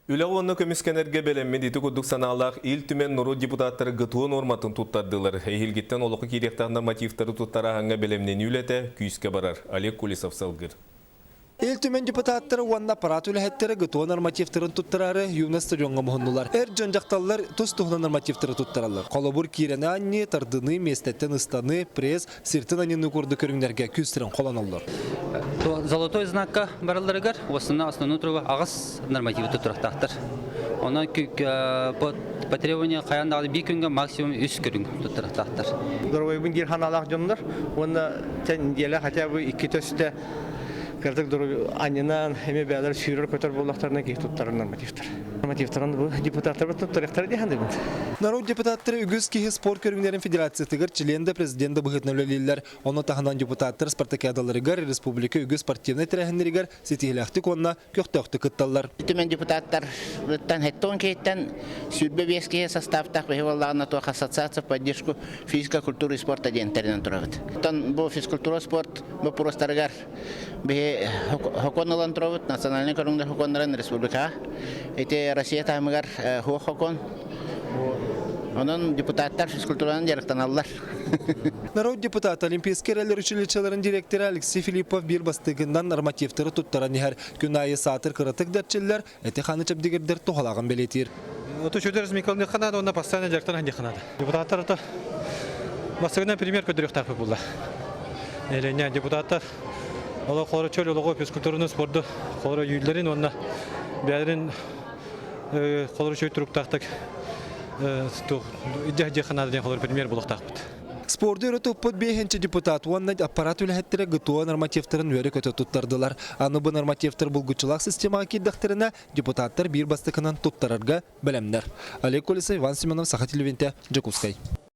Үләғуанны көміскенерге белеммен дити күрдік саналақ ил түмен нұру депутаттары гытуын орматын туттардылар. Эйхилгеттен олықы керектағында мотивтары туттара аңға белемнен үләті күйіске барар. Олег Кулисов салгыр. Ил түмен депутаттары уанна аппарат үләхеттері гытуын нормативтарын туттарары юна стадионға мұхындылар. Жон жақталылар тұс тұхына нормативтары туттаралар. Қолабур кирені анне, тардыны, местеттен ыстаны, пресс, сиртін аннені көрді көріңдерге күстірін қоланалылар. Золотой знакка бараларыгар, основной трубы ағыз нормативі туттырақтақтыр. Оны по требованию қаяндағы бір күнге максимум 3 көрің туттырақтақтыр. Дұрғайбын кер ханалақ жондар, оны тән елі хотя бы 2 төсті Кырдык дұру аннынан әме бәлер сүйрер көтер болақтарына кейт тұттарын нормативтар. Нормативтарын бұл депутаттар бұд тұттарықтары дейханды бұд. Народ депутаттары үгіз кейі спорт көріңдерін федерациятығыр членді президенті бұғытын өлелілер. Оны тағынан депутаттар спартакиадаларығар республика үгіз спортивный тірәхіндерігер сетихіләқтік онына көқтіқті күтталар. Түмен депутаттар бұттан хеттон кейттен сүрбе бескеге составтақ бәхе болағына тоқ ассоциация поддержку физика, культуры и спорта дейінтерінен тұрағыд. Бұл физкультура спорт бұл пұрыстарығар бәхе хокон алан тұрағыд, национальный көріңді хоконларын республика. Эти Россия таймыгар хуа хокон. Onun депутаттар физкультураның жарықтан алылар. Народ депутат Олимпийский рәлер училищелерін директоры Алексей Филиппов бір бастығынан нормативтары тұттаран ехер күн айы сатыр қырытық дәртчелер әті қаны чәбдегердер тоғалағын белетер. Отучудер Миколны қанады, оны постоянно жарықтан әнде қанады. Депутаттар бастығынан пример көдірек тақпы болды. Депутаттар олар қолы чөл, олығы физкультурының спорды қолы үйілдерін, онына бәрін қолы чөй тұрып тақтық. Спорды өрі тұппыт бейхенчі депутат уанна аппарат үләхеттері ғытуа нормативтарын өрі көті тұттардылар. Аны бұл нормативтер бұлғычылақ системаға кеддіқтеріне депутаттар бір бастықынан тұттарарға білемдер. Олег Колесов, Иван Семенов, Саха телевизионте, Джакускай.